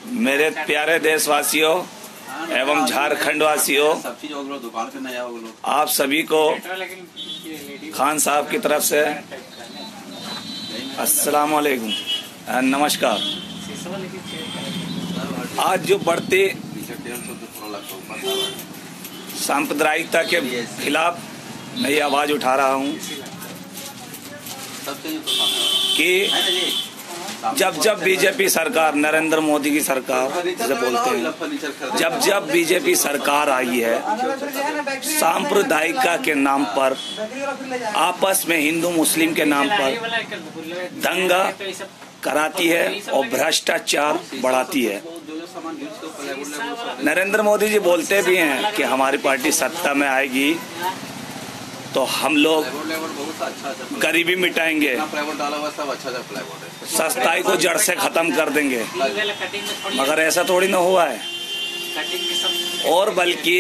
मेरे प्यारे देशवासियों एवं झारखंड वासियों, आप सभी को खान साहब की तरफ से अस्सलाम वालेकुम, नमस्कार। आज जो बढ़ती सांप्रदायिकता के खिलाफ मैं ये आवाज उठा रहा हूँ कि जब बीजेपी सरकार, नरेंद्र मोदी की सरकार जैसे बोलते हैं, जब बीजेपी सरकार आई है, सांप्रदायिकता के नाम पर, आपस में हिंदू मुस्लिम के नाम पर दंगा कराती है और भ्रष्टाचार बढ़ाती है। नरेंद्र मोदी जी बोलते भी हैं कि हमारी पार्टी सत्ता में आएगी तो हम लोग गरीबी मिटाएंगे, सस्ताई को जड़ से खत्म कर देंगे, मगर ऐसा थोड़ी ना हुआ है। और बल्कि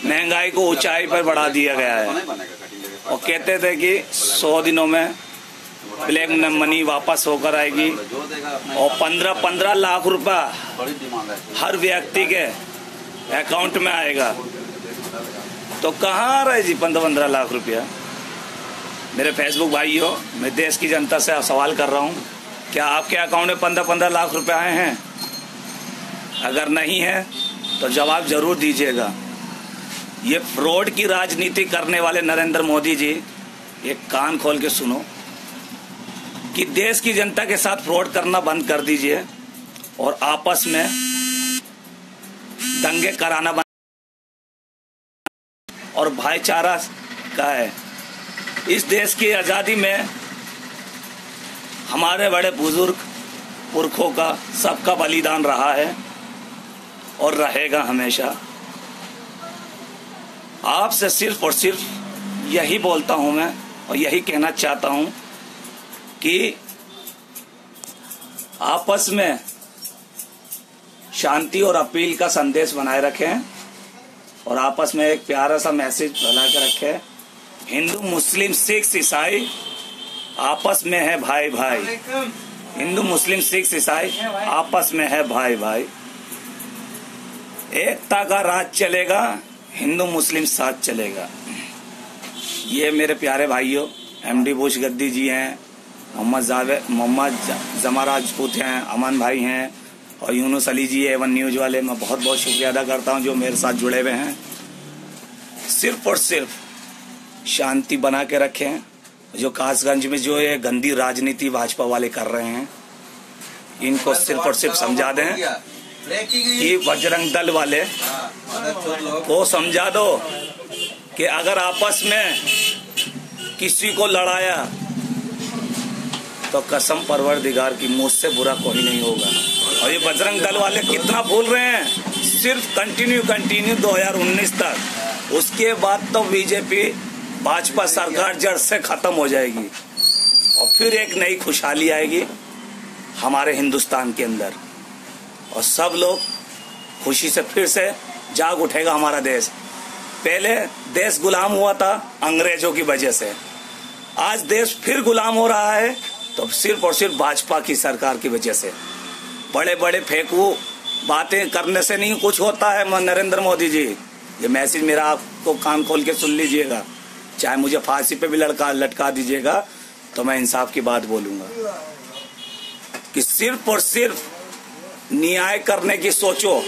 महंगाई को ऊंचाई पर बढ़ा दिया गया है और कहते थे कि 100 दिनों में ब्लैक मनी वापस होकर आएगी और 15 लाख रुपया हर व्यक्ति के अकाउंट में आएगा। तो कहाँ आ रहा है जी 15 लाख रुपया? मेरे फेसबुक भाइयों, मैं देश की जनता से सवाल कर रहा हूँ, क्या आपके अकाउंट में 15 लाख रुपए आए हैं? अगर नहीं है तो जवाब जरूर दीजिएगा। ये फ्रॉड की राजनीति करने वाले नरेंद्र मोदी जी, एक कान खोल के सुनो कि देश की जनता के साथ फ्रॉड करना बंद कर दीजिए और आपस में दंगे कराना बंद और भाईचारा का है। इस देश की आजादी में हमारे बड़े बुजुर्ग पुरखों का सबका बलिदान रहा है और रहेगा हमेशा। आपसे सिर्फ और सिर्फ यही बोलता हूं मैं और यही कहना चाहता हूं कि आपस में शांति और अपील का संदेश बनाए रखें और आपस में एक प्यारा सा मैसेज फैला के रखें। हिंदू मुस्लिम सिख ईसाई आपस में है भाई भाई, हिंदू मुस्लिम सिख ईसाई आपस में है भाई भाई। एकता का राज चलेगा, हिंदू मुस्लिम साथ चलेगा। ये मेरे प्यारे भाइयों एमडी बुश गद्दी जी हैं, मोहम्मद जमा राजपूत हैं, अमन भाई हैं और यूनुस अली जी एवन न्यूज वाले। मैं बहुत बहुत शुक्रिया अदा करता हूं जो मेरे साथ जुड़े हुए हैं। सिर्फ और सिर्फ शांति बना के रखें। जो कासगंज में जो ये गंदी राजनीति भाजपा वाले कर रहे हैं, इनको सिर्फ और सिर्फ समझा दें कि बजरंग दल वाले को समझा दो कि अगर आपस में किसी को लड़ाया तो कसम परवरदिगार की मुझसे बुरा कोई नहीं होगा। और ये बजरंग दल वाले कितना भूल रहे हैं, सिर्फ कंटिन्यू 2019 तक, उसके बाद तो बीजेपी भाजपा सरकार जड़ से खत्म हो जाएगी और फिर एक नई खुशहाली आएगी हमारे हिंदुस्तान के अंदर और सब लोग खुशी से फिर से जाग उठेगा हमारा देश। पहले देश गुलाम हुआ था अंग्रेजों की वजह से, आज देश फिर गुलाम हो रहा है तो सिर्फ और सिर्फ भाजपा की सरकार की वजह से। बड़े बड़े फेंकू बातें करने से नहीं कुछ होता है। नरेंद्र मोदी जी, ये मैसेज मेरा आपको कान खोल के सुन लीजिएगा, चाहे मुझे फांसी पे भी लटका दीजिएगा तो मैं इंसाफ की बात बोलूंगा कि सिर्फ और सिर्फ न्याय करने की सोचो।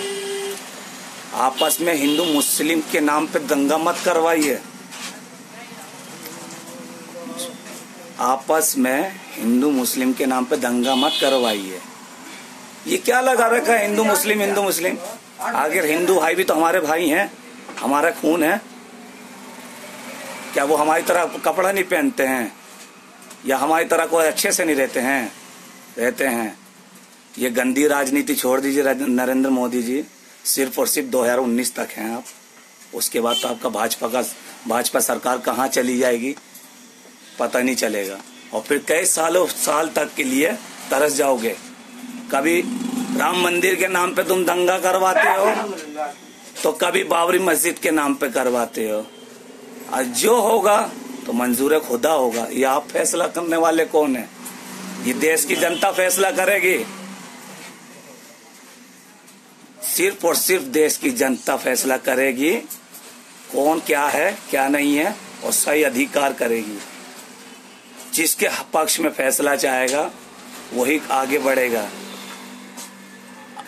आपस में हिंदू मुस्लिम के नाम पे दंगा मत करवाइए। आपस में हिंदू मुस्लिम के नाम पे दंगा मत करवाइए। ये क्या लगा रखा है हिंदू मुस्लिम हिंदू मुस्लिम? आखिर हिंदू भाई भी तो हमारे भाई हैं, हमारा खून है। क्या वो हमारी तरह कपड़ा नहीं पहनते हैं या हमारी तरह कोई अच्छे से नहीं रहते हैं? ये गंदी राजनीति छोड़ दीजिए नरेंद्र मोदी जी। सिर्फ और सिर्फ 2019 तक हैं आप, उसके बाद तो आपका भाजपा सरकार कहाँ चली जाएगी पता नहीं चलेगा और फिर कई साल तक के लिए तरस जाओगे। कभी राम मंदिर के नाम पे तुम दंगा करवाते हो तो कभी बाबरी मस्जिद के नाम पे करवाते हो। और जो होगा तो मंजूर खुदा होगा। ये आप फैसला करने वाले कौन है? ये देश की जनता फैसला करेगी। सिर्फ और सिर्फ देश की जनता फैसला करेगी कौन क्या है क्या नहीं है, और सही अधिकार करेगी। जिसके पक्ष में फैसला चाहेगा वही आगे बढ़ेगा।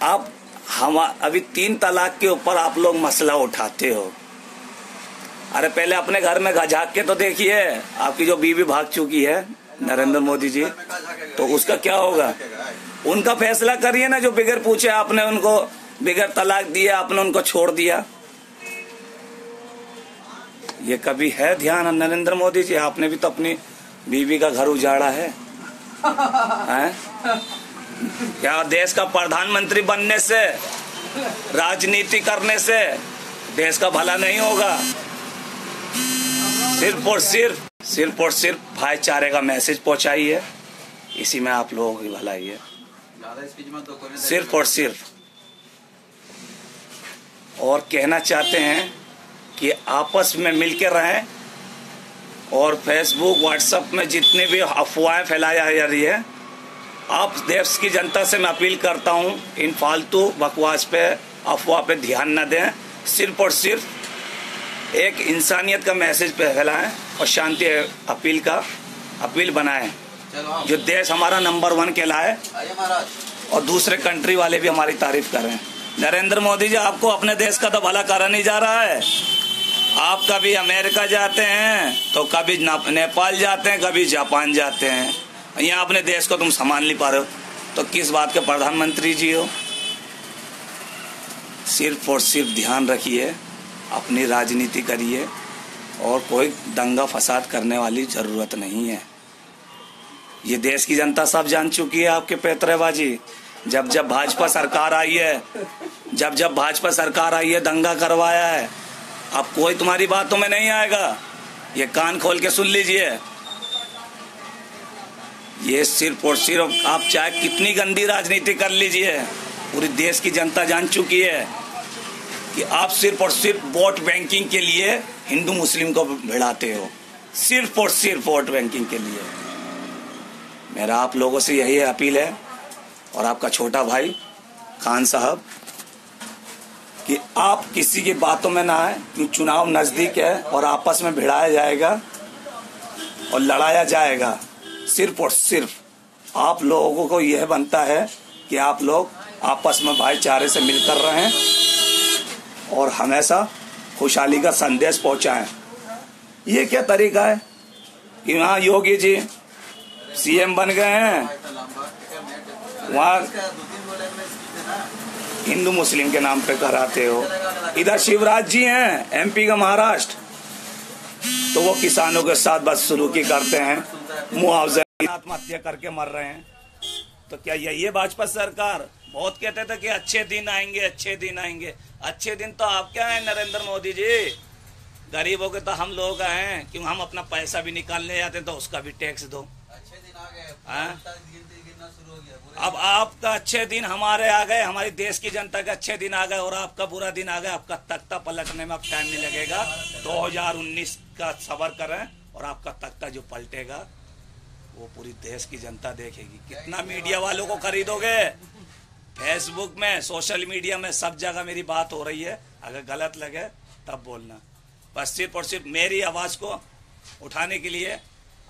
आप हम अभी 3 तलाक के ऊपर आप लोग मसला उठाते हो। अरे पहले अपने घर में झाँक के तो देखिए, आपकी जो बीवी भाग चुकी है नरेंद्र मोदी जी, तो उसका क्या होगा? उनका फैसला करिए ना, जो बिगैर पूछे आपने उनको बिगैर तलाक दिया, आपने उनको छोड़ दिया। ये कभी है ध्यान नरेंद्र मोदी जी? आपने भी तो अपनी बीवी का घर उजाड़ा है, हैं? क्या देश का प्रधानमंत्री बनने से, राजनीति करने से देश का भला नहीं होगा? सिर्फ और सिर्फ भाईचारे का मैसेज पहुंचाइए, इसी में आप लोगों की भलाई है। सिर्फ और सिर्फ। और कहना चाहते हैं कि आपस में मिलकर रहें, और फेसबुक व्हाट्सएप में जितने भी अफवाहें फैलाई जा रही है, आप देश की जनता से मैं अपील करता हूं, इन फालतू बकवास पे, अफवाह पे ध्यान न दें। सिर्फ और सिर्फ एक इंसानियत का मैसेज पे फैलाएं और शांति अपील बनाएं, जो देश हमारा नंबर 1 कहलाए और दूसरे कंट्री वाले भी हमारी तारीफ करें। नरेंद्र मोदी जी, आपको अपने देश का तो भला करा नहीं जा रहा है। आप कभी अमेरिका जाते हैं तो कभी नेपाल जाते हैं, कभी जापान जाते हैं, यहाँ अपने देश को तुम संभाल नहीं पा रहे हो, तो किस बात के प्रधानमंत्री जी हो? सिर्फ और सिर्फ ध्यान रखिए, अपनी राजनीति करिए, और कोई दंगा फसाद करने वाली जरूरत नहीं है। ये देश की जनता सब जान चुकी है आपके पैतरेबाजी। जब जब भाजपा सरकार आई है, दंगा करवाया है। अब कोई तुम्हारी बातों में नहीं आएगा, ये कान खोल के सुन लीजिए। ये सिर्फ और सिर्फ, आप चाहे कितनी गंदी राजनीति कर लीजिए, पूरी देश की जनता जान चुकी है कि आप सिर्फ और सिर्फ वोट बैंकिंग के लिए हिंदू मुस्लिम को भिड़ाते हो, सिर्फ और सिर्फ वोट बैंकिंग के लिए। मेरा आप लोगों से यही अपील है, और आपका छोटा भाई खान साहब, कि आप किसी की बातों में ना आए, क्योंकि चुनाव नजदीक है और आपस में भिड़ाया जाएगा और लड़ाया जाएगा। सिर्फ और सिर्फ आप लोगों को यह बनता है कि आप लोग आपस में भाईचारे से मिलकर रहें और हमेशा खुशहाली का संदेश पहुंचाएं। ये क्या तरीका है कि वहाँ योगी जी सीएम बन गए हैं, वहाँ हिंदू मुस्लिम के नाम पे कराते हो। इधर शिवराज जी हैं एमपी का महाराष्ट्र, तो वो किसानों के साथ बदसलूकी करते हैं, मुआवजा, आत्महत्या करके मर रहे हैं। तो क्या यही है भाजपा सरकार? बहुत कहते थे कि अच्छे दिन आएंगे, अच्छे दिन आएंगे। अच्छे दिन तो आप क्या है नरेंद्र मोदी जी? गरीबों के तो हम लोग हैं, क्यों हम अपना पैसा भी निकालने जाते तो उसका भी टैक्स दो। अच्छे दिन आ गए, अब आपका अच्छे दिन हमारे आ गए, हमारी देश की जनता के अच्छे दिन आ गए, और आपका बुरा दिन आ गया। आपका तख्ता पलटने में अब टाइम नहीं लगेगा। 2019 का सबर करें, और आपका तख्ता जो पलटेगा वो पूरी देश की जनता देखेगी। कितना मीडिया वालों को खरीदोगे? फेसबुक में, सोशल मीडिया में, सब जगह मेरी बात हो रही है। अगर गलत लगे तब बोलना। बस सिर्फ और सिर्फ मेरी आवाज को उठाने के लिए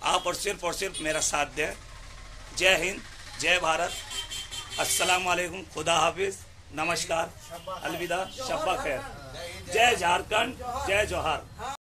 आप और सिर्फ मेरा साथ दें। जय हिंद, जय भारत, अस्सलाम वालेकुम, खुदा हाफिज, नमस्कार, अलविदा, शब्बा खैर, जय झारखंड, जय जोहार।